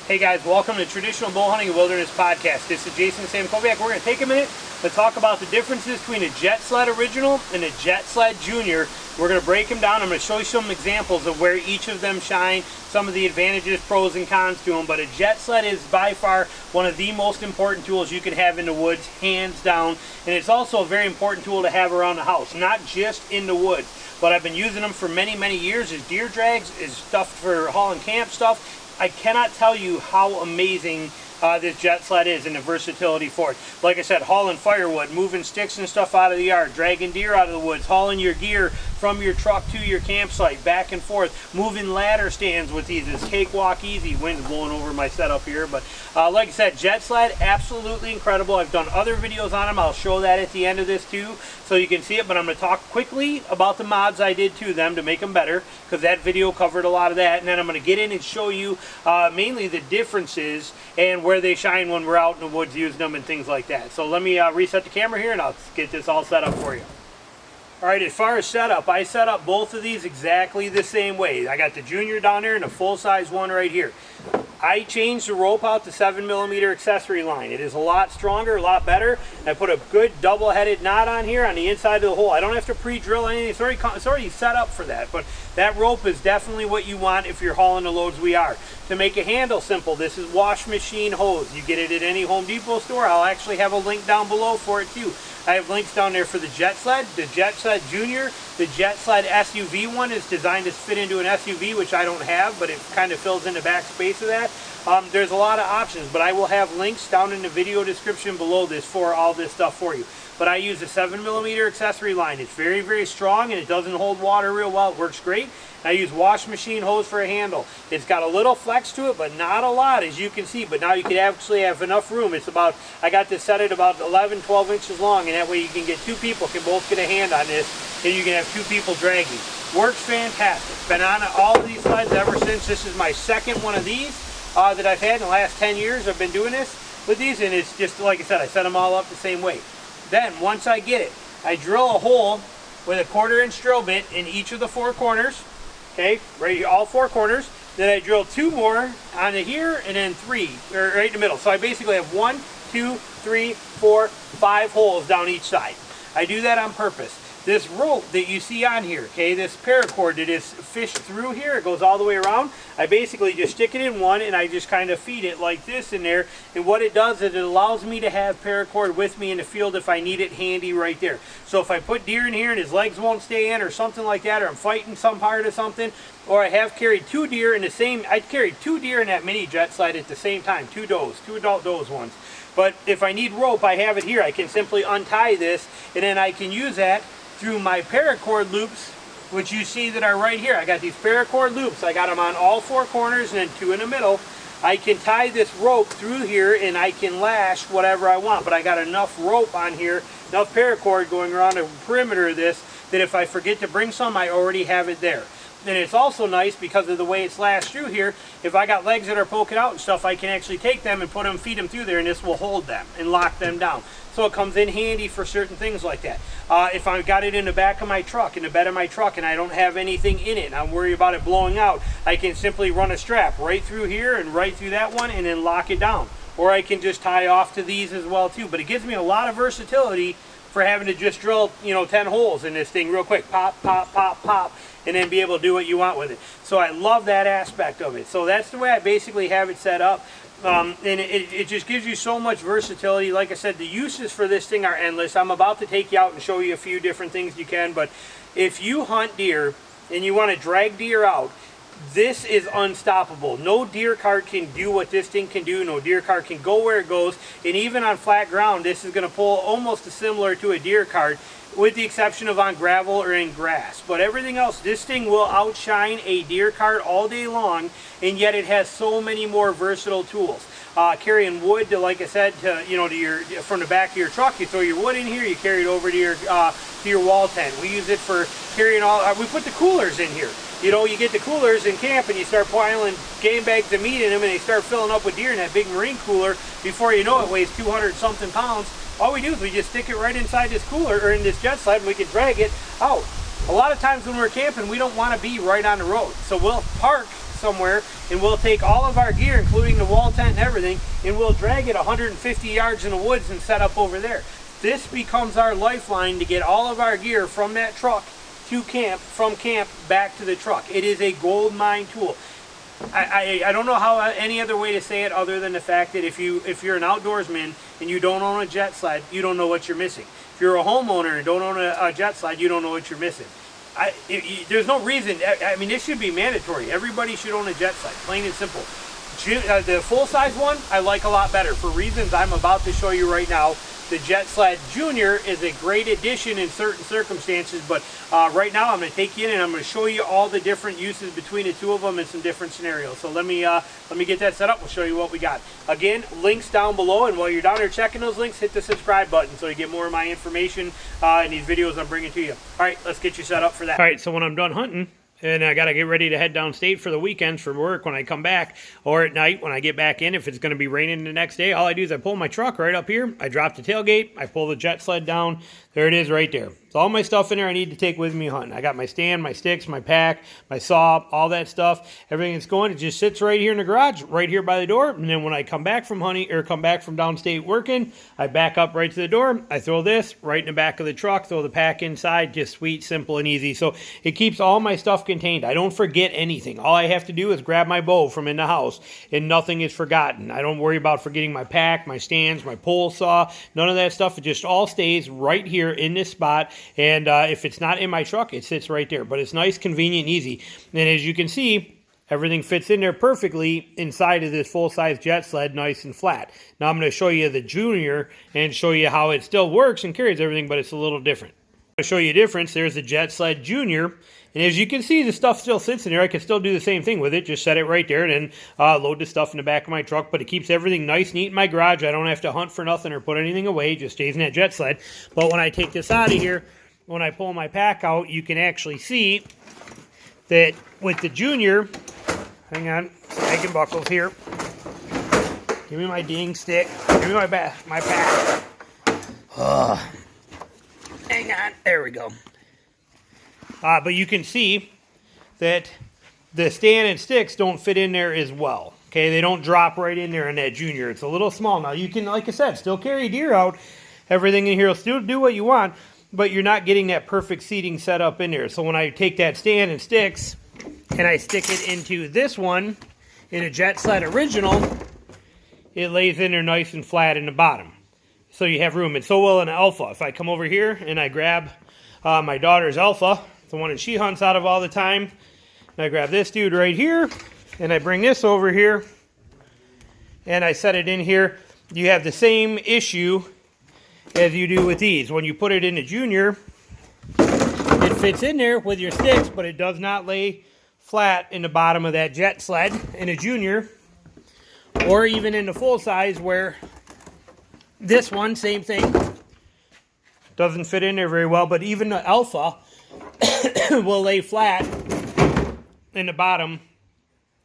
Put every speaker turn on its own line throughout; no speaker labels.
Hey guys, welcome to Traditional Bow Hunting and Wilderness Podcast. This is Jason Sam Kovac. We're going to take a minute to talk about the differences between a Jet Sled Original and a Jet Sled Junior. We're going to break them down. I'm going to show you some examples of where each of them shine, some of the advantages, pros, and cons to them. But a Jet Sled is by far one of the most important tools you can have in the woods, hands down. And it's also a very important tool to have around the house, not just in the woods. But I've been using them for many, many years as deer drags, as stuff for hauling camp stuff. I cannot tell you how amazing this Jet Sled is and the versatility for it. Like I said, hauling firewood, moving sticks and stuff out of the yard, dragging deer out of the woods, hauling your gear from your truck to your campsite, back and forth, moving ladder stands with these. It's cakewalk easy. Wind's blowing over my setup here, but like I said, Jet Sled, absolutely incredible. I've done other videos on them. I'll show that at the end of this too, so you can see it, but I'm going to talk quickly about the mods I did to them to make them better, because that video covered a lot of that, and then I'm going to get in and show you mainly the differences and where they shine when we're out in the woods using them and things like that. So let me reset the camera here and I'll get this all set up for you. Alright, as far as setup, I set up both of these exactly the same way. I got the Junior down there and a full-size one right here. I changed the rope out to 7mm accessory line. It is a lot stronger, a lot better. I put a good double-headed knot on here on the inside of the hole. I don't have to pre-drill anything. It's already set up for that. But that rope is definitely what you want if you're hauling the loads we are. To make a handle simple, this is wash machine hose. You get it at any Home Depot store. I'll actually have a link down below for it too. I have links down there for the Jet Sled, the Jet Sled Junior, the Jet Sled SUV one is designed to fit into an SUV, which I don't have, but it kind of fills in the back space of that. There's a lot of options, but I will have links down in the video description below this for all this stuff for you. But I use a 7mm accessory line. It's very, very strong and it doesn't hold water real well. It works great. I use wash machine hose for a handle. It's got a little flex to it, but not a lot, as you can see. But now you can actually have enough room. It's about, I got this set at about 11, 12 inches long, and that way you can get two people, can both get a hand on this, and you can have two people dragging. Works fantastic. Been on all of these sleds ever since. This is my second one of these that I've had in the last 10 years. I've been doing this with these, and it's just, like I said, I set them all up the same way. Then, once I get it, I drill a hole with a 1/4 inch drill bit in each of the four corners. Okay, right here, all four corners. Then I drill two more onto here, and then three, or right in the middle. So I basically have 1, 2, 3, 4, 5 holes down each side. I do that on purpose. This rope that you see on here, okay, this paracord that is fished through here, it goes all the way around. I basically just stick it in one and I just kind of feed it like this in there. And what it does is it allows me to have paracord with me in the field if I need it handy right there. So if I put deer in here and his legs won't stay in or something like that, or I'm fighting some part of something, or I have carried two deer in the same, I carried two deer in that mini Jet Sled at the same time, two adult does ones. But if I need rope, I have it here. I can simply untie this and then I can use that through my paracord loops, which you see that are right here. I got these paracord loops. I got them on all four corners and then two in the middle. I can tie this rope through here and I can lash whatever I want, but I got enough rope on here, enough paracord going around the perimeter of this, that if I forget to bring some, I already have it there. And it's also nice because of the way it's lashed through here. If I got legs that are poking out and stuff, I can actually take them and put them, feed them through there, and this will hold them and lock them down. So it comes in handy for certain things like that. If I've got it in the back of my truck, in the bed of my truck, and I don't have anything in it, and I'm worried about it blowing out, I can simply run a strap right through here and right through that one and then lock it down. Or I can just tie off to these as well too. But it gives me a lot of versatility for having to just drill, 10 holes in this thing real quick. Pop, pop, pop, pop. And then be able to do what you want with it. So I love that aspect of it. So that's the way I basically have it set up. And it just gives you so much versatility. Like I said, the uses for this thing are endless. I'm about to take you out and show you a few different things you can. But if you hunt deer and you want to drag deer out, this is unstoppable. No deer cart can do what this thing can do. No deer cart can go where it goes. And even on flat ground, this is going to pull almost similar to a deer cart, with the exception of on gravel or in grass. But everything else, this thing will outshine a deer cart all day long, and yet it has so many more versatile tools. Carrying wood, like I said, from the back of your truck, you throw your wood in here, you carry it over to your wall tent. We use it for carrying we put the coolers in here. You get the coolers in camp and you start piling game bags of meat in them and they start filling up with deer in that big marine cooler. Before you know it, weighs 200 something pounds. All we do is we just stick it right inside this cooler or in this Jet Sled and we can drag it out. A lot of times when we're camping, we don't want to be right on the road. So we'll park somewhere and we'll take all of our gear, including the wall tent and everything, and we'll drag it 150 yards in the woods and set up over there. This becomes our lifeline to get all of our gear from that truck to camp, from camp back to the truck. It is a gold mine tool. I don't know how any other way to say it other than the fact that if you're an outdoorsman and you don't own a jet sled, you don't know what you're missing. If you're a homeowner and don't own a jet sled, you don't know what you're missing. There's no reason. I mean, this should be mandatory. Everybody should own a jet sled, plain and simple. The full-size one I like a lot better for reasons I'm about to show you right now. The Jet Sled Junior is a great addition in certain circumstances, but right now I'm going to take you in and I'm going to show you all the different uses between the two of them in some different scenarios. So let me get that set up. We'll show you what we got. Again, links down below, and while you're down there checking those links, hit the subscribe button so you get more of my information in these videos I'm bringing to you. All right, let's get you set up for that. All right, so when I'm done hunting, and I got to get ready to head downstate for the weekends for work when I come back, or at night when I get back in, if it's going to be raining the next day, all I do is I pull my truck right up here, I drop the tailgate, I pull the jet sled down, there it is right there. So all my stuff in there I need to take with me hunting. I got my stand, my sticks, my pack, my saw, all that stuff, everything that's going, it just sits right here in the garage, right here by the door, and then when I come back from hunting, or come back from downstate working, I back up right to the door, I throw this right in the back of the truck, throw the pack inside, just sweet, simple, and easy. So it keeps all my stuff contained. I don't forget anything. All I have to do is grab my bow from in the house, and nothing is forgotten. I don't worry about forgetting my pack, my stands, my pole saw, none of that stuff. It just all stays right here in this spot, and if it's not in my truck, it sits right there. But it's nice, convenient, and easy. And as you can see, everything fits in there perfectly inside of this full-size jet sled, nice and flat. Now I'm going to show you the Junior and show you how it still works and carries everything, but it's a little different. To show you a difference, there's the Jet Sled Junior, and as you can see, the stuff still sits in there. I can still do the same thing with it, just set it right there and then load the stuff in the back of my truck, but it keeps everything nice, neat in my garage. I don't have to hunt for nothing or put anything away, it just stays in that jet sled. But when I take this out of here, when I pull my pack out, you can actually see that with the Junior, hang on, snagging buckles here. Give me my ding stick, give me my pack. Hang on, there we go. But you can see that the stand and sticks don't fit in there as well. Okay, they don't drop right in there in that Junior. It's a little small. Now you can, like I said, still carry deer out. Everything in here will still do what you want, but you're not getting that perfect seating set up in there. So when I take that stand and sticks and I stick it into this one, in a Jet Sled Original, it lays in there nice and flat in the bottom. So you have room. And so will an Alpha. If I come over here and I grab my daughter's Alpha, the one that she hunts out of all the time, and I grab this dude right here, and I bring this over here, and I set it in here, you have the same issue as you do with these. When you put it in a Junior, it fits in there with your sticks, but it does not lay flat in the bottom of that jet sled in a Junior, or even in the full size where this one, same thing, doesn't fit in there very well, but even the Alpha will lay flat in the bottom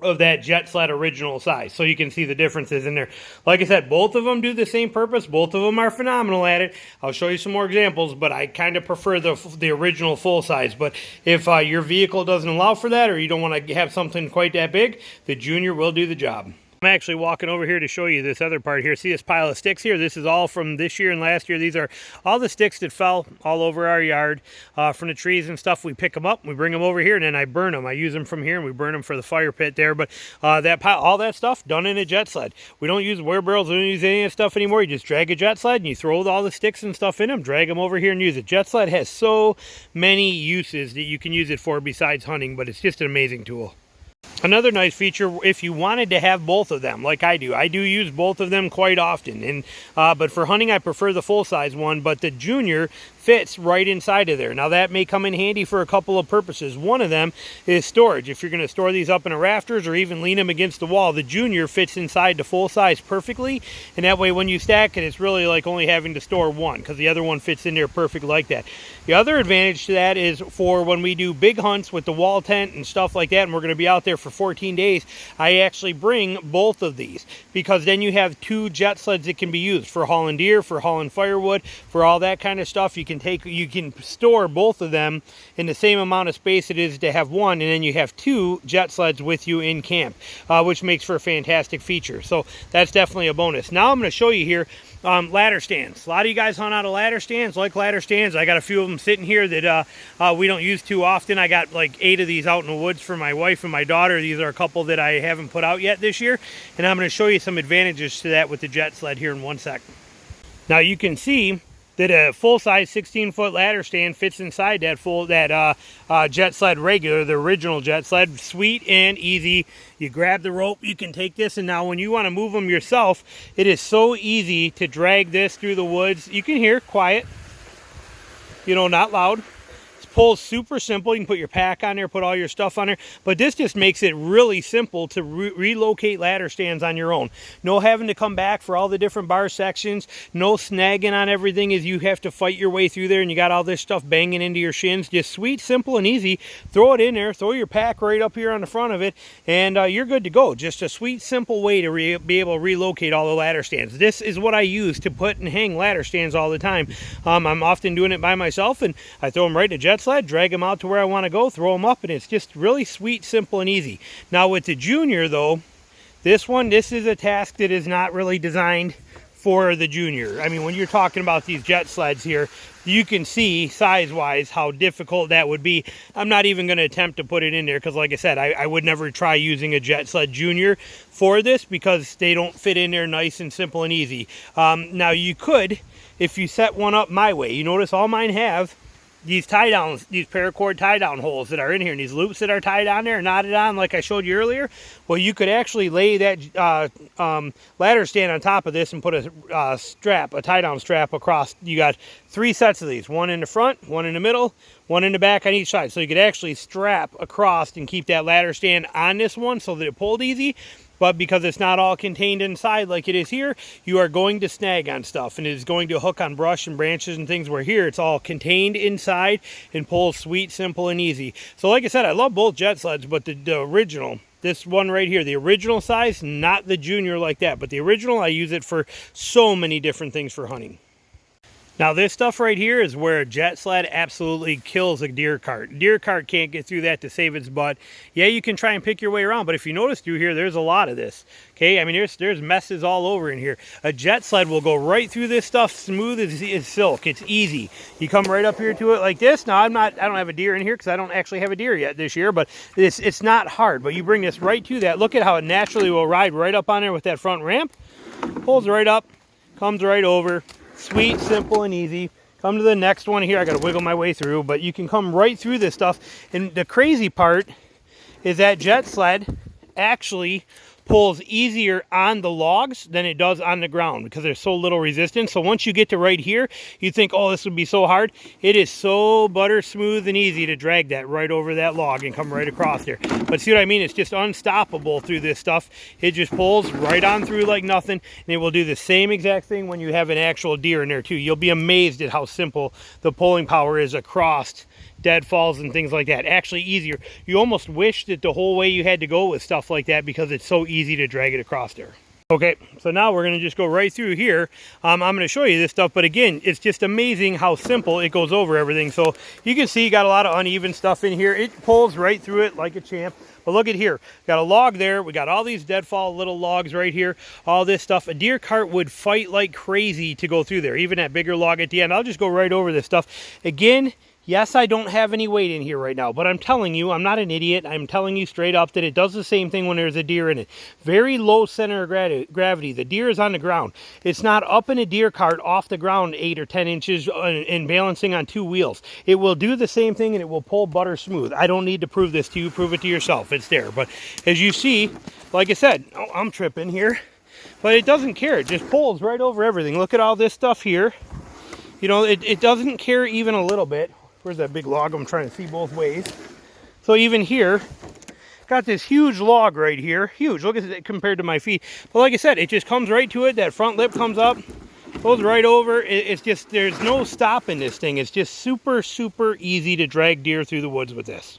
of that Jet Sled Original size. So you can see the differences in there. Like I said, both of them do the same purpose. Both of them are phenomenal at it. I'll show you some more examples, but I kind of prefer the original full size. But if your vehicle doesn't allow for that, or you don't want to have something quite that big, the Junior will do the job. I'm actually walking over here to show you this other part here. See this pile of sticks here? This is all from this year and last year. These are all the sticks that fell all over our yard from the trees and stuff. We pick them up, we bring them over here, and then I burn them. I use them from here, and we burn them for the fire pit there. But that pile, all that stuff done in a jet sled. We don't use wheelbarrows, we don't use any of that stuff anymore. You just drag a jet sled, and you throw all the sticks and stuff in them, drag them over here and use it. Jet sled has so many uses that you can use it for besides hunting, but it's just an amazing tool. Another nice feature, if you wanted to have both of them, like I do use both of them quite often. And but for hunting, I prefer the full-size one, but the Junior fits right inside of there. Now, that may come in handy for a couple of purposes. One of them is storage. If you're going to store these up in the rafters or even lean them against the wall, the Junior fits inside the full-size perfectly, and that way when you stack it, it's really like only having to store one, because the other one fits in there perfect like that. The other advantage to that is for when we do big hunts with the wall tent and stuff like that, and we're going to be out there for for 14 days, I actually bring both of these, because then you have 2 jet sleds that can be used for hauling deer, for hauling firewood, for all that kind of stuff. You can store both of them in the same amount of space it is to have one, and then you have 2 jet sleds with you in camp, which makes for a fantastic feature. So that's definitely a bonus. Now I'm going to show you here ladder stands. A lot of you guys hunt out of ladder stands, like ladder stands. I got a few of them sitting here that we don't use too often. I got like 8 of these out in the woods for my wife and my daughter. These are a couple that I haven't put out yet this year, and I'm going to show you some advantages to that with the jet sled here in 1 second. Now you can see that a full-size 16-foot ladder stand fits inside that jet sled regular, the original jet sled. Sweet and easy. You grab the rope, you can take this, and now when you want to move them yourself, it is so easy to drag this through the woods. You can hear quiet, you know, not loud. Pulls super simple. You can put your pack on there, put all your stuff on there, but this just makes it really simple to relocate ladder stands on your own. No having to come back for all the different bar sections, no snagging on everything as you have to fight your way through there and you got all this stuff banging into your shins. Just sweet, simple, and easy. Throw it in there, throw your pack right up here on the front of it, and you're good to go. Just a sweet, simple way to be able to relocate all the ladder stands. This is what I use to put and hang ladder stands all the time. I'm often doing it by myself, and I throw them right in a jet sled, drag them out to where I want to go, throw them up, and it's just really sweet, simple, and easy. Now with the Junior though, this is a task that is not really designed for the Junior. I mean, when you're talking about these jet sleds here, you can see size-wise how difficult that would be. I'm not even going to attempt to put it in there because, like I said, I would never try using a jet sled Junior for this because they don't fit in there nice and simple and easy. Now you could, if you set one up my way. You notice all mine have these tie downs, these paracord tie down holes that are in here, and these loops that are tied on there, knotted on like I showed you earlier. Well, you could actually lay that ladder stand on top of this and put a strap, a tie down strap across. You got 3 sets of these, one in the front, one in the middle, one in the back on each side. So you could actually strap across and keep that ladder stand on this one so that it pulled easy. But because it's not all contained inside like it is here, you are going to snag on stuff, and it is going to hook on brush and branches and things, where here it's all contained inside and pulls sweet, simple, and easy. So like I said, I love both jet sleds, but the original, this one right here, the original size, not the Junior like that, but the original, I use it for so many different things for hunting. Now this stuff right here is where a jet sled absolutely kills a deer cart. Deer cart can't get through that to save its butt. Yeah, you can try and pick your way around, but if you notice through here, there's a lot of this. Okay, I mean, there's messes all over in here. A jet sled will go right through this stuff smooth as silk. It's easy. You come right up here to it like this. Now I don't have a deer in here because I don't actually have a deer yet this year, but it's not hard. But you bring this right to that. Look at how it naturally will ride right up on there with that front ramp. Pulls right up, comes right over. Sweet, simple, and easy. Come to the next one here. I got to wiggle my way through, but you can come right through this stuff. And the crazy part is that jet sled actually pulls easier on the logs than it does on the ground because there's so little resistance. So once you get to right here, you think, oh, this would be so hard. It is so butter smooth and easy to drag that right over that log and come right across there. But see what I mean? It's just unstoppable through this stuff. It just pulls right on through like nothing, and it will do the same exact thing when you have an actual deer in there too. You'll be amazed at how simple the pulling power is across deadfalls and things like that. Actually easier. You almost wish that the whole way you had to go with stuff like that because it's so easy to drag it across there. Okay, so now we're going to just go right through here. I'm going to show you this stuff, but again, it's just amazing how simple it goes over everything. So you can see you got a lot of uneven stuff in here. It pulls right through it like a champ. But look at here, got a log there. We got all these deadfall little logs right here, all this stuff. A deer cart would fight like crazy to go through there, even that bigger log at the end. I'll just go right over this stuff. Again, yes, I don't have any weight in here right now, but I'm telling you, I'm not an idiot. I'm telling you straight up that it does the same thing when there's a deer in it. Very low center of gravity. The deer is on the ground. It's not up in a deer cart off the ground 8 or 10 inches and balancing on 2 wheels. It will do the same thing, and it will pull butter smooth. I don't need to prove this to you. Prove it to yourself. It's there. But as you see, like I said, oh, I'm tripping here, but it doesn't care. It just pulls right over everything. Look at all this stuff here. You know, it doesn't care even a little bit. Where's that big log? I'm trying to see both ways. So even here, got this huge log right here. Huge. Look at it compared to my feet. But like I said, it just comes right to it. That front lip comes up, goes right over. It's just, there's no stopping this thing. It's just super, super easy to drag deer through the woods with this.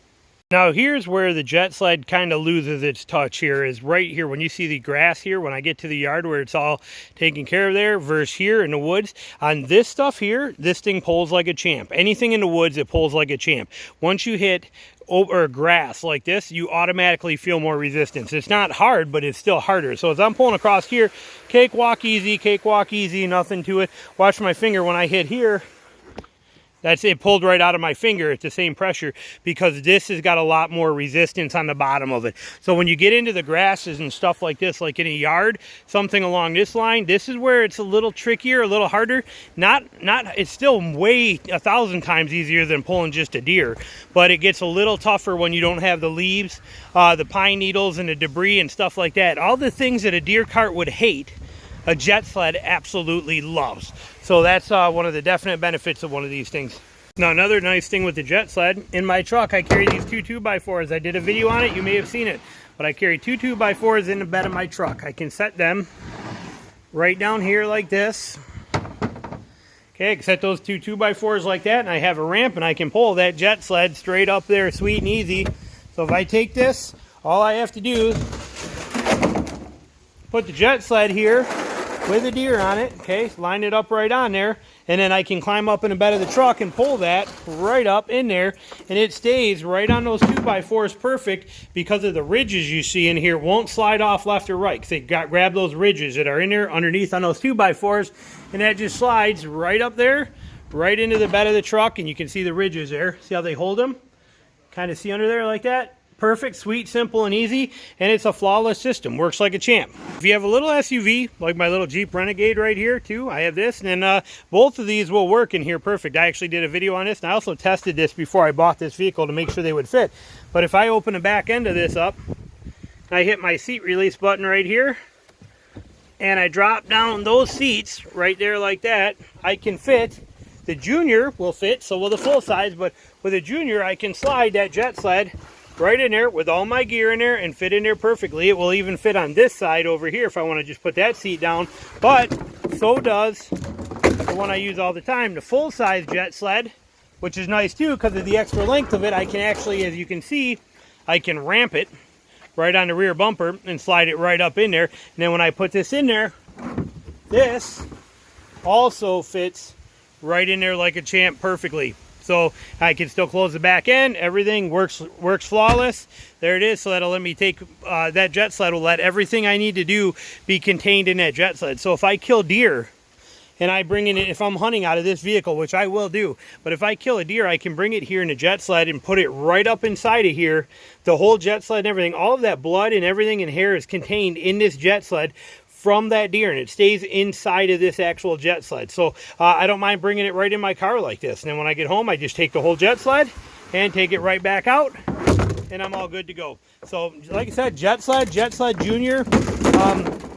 Now here's where the jet sled kind of loses its touch here, is right here when you see the grass here, when I get to the yard where it's all taken care of there, versus here in the woods. On this stuff here, this thing pulls like a champ. Anything in the woods, it pulls like a champ. Once you hit over grass like this, you automatically feel more resistance. It's not hard, but it's still harder. So as I'm pulling across here, cakewalk easy, nothing to it. Watch my finger when I hit here. It pulled right out of my finger at the same pressure, because this has got a lot more resistance on the bottom of it. So when you get into the grasses and stuff like this, like in a yard, something along this line, this is where it's a little trickier, a little harder. It's still way 1,000 times easier than pulling just a deer, but it gets a little tougher when you don't have the leaves, the pine needles and the debris and stuff like that. All the things that a deer cart would hate, a jet sled absolutely loves. So that's one of the definite benefits of one of these things. Now another nice thing with the jet sled, in my truck I carry these two 2x4s. I did a video on it, you may have seen it, but I carry two 2x4s in the bed of my truck. I can set them right down here like this. Okay, I can set those two 2x4s like that, and I have a ramp, and I can pull that jet sled straight up there, sweet and easy. So if I take this, all I have to do is put the jet sled here with a deer on it, okay, line it up right on there, and then I can climb up in the bed of the truck and pull that right up in there, and it stays right on those 2x4s perfect, because of the ridges you see in here won't slide off left or right, because they grab those ridges that are in there underneath on those 2x4s, and that just slides right up there, right into the bed of the truck, and you can see the ridges there. See how they hold them? Kind of see under there like that? Perfect, sweet, simple, and easy, and it's a flawless system. Works like a champ. If you have a little SUV, like my little Jeep Renegade right here too, I have this, and then both of these will work in here perfect. I actually did a video on this, and I also tested this before I bought this vehicle to make sure they would fit. But if I open the back end of this up, I hit my seat release button right here, and I drop down those seats right there like that, I can fit. The Junior will fit, so will the full size, but with a Junior I can slide that jet sled right in there with all my gear in there and fit in there perfectly. It will even fit on this side over here if I want to just put that seat down, but so does the one I use all the time, the full-size jet sled, which is nice too because of the extra length of it. I can actually, as you can see, I can ramp it right on the rear bumper and slide it right up in there, and then when I put this in there, this also fits right in there like a champ perfectly. So I can still close the back end. Everything works flawless. There it is. So that'll let me take, that jet sled will let everything I need to do be contained in that jet sled. So if I kill deer and I bring in it, if I'm hunting out of this vehicle, which I will do, but if I kill a deer, I can bring it here in a jet sled and put it right up inside of here. The whole jet sled and everything, all of that blood and everything and hair is contained in this jet sled from that deer, and it stays inside of this actual jet sled. So I don't mind bringing it right in my car like this, and then when I get home I just take the whole jet sled and take it right back out, and I'm all good to go. So like I said, jet sled Junior,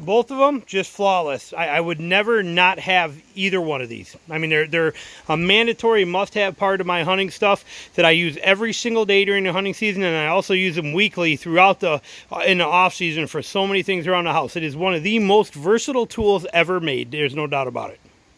both of them just flawless. I would never not have either one of these. I mean, they're a mandatory must-have part of my hunting stuff that I use every single day during the hunting season, and I also use them weekly throughout in the off season for so many things around the house. It is one of the most versatile tools ever made. There's no doubt about it.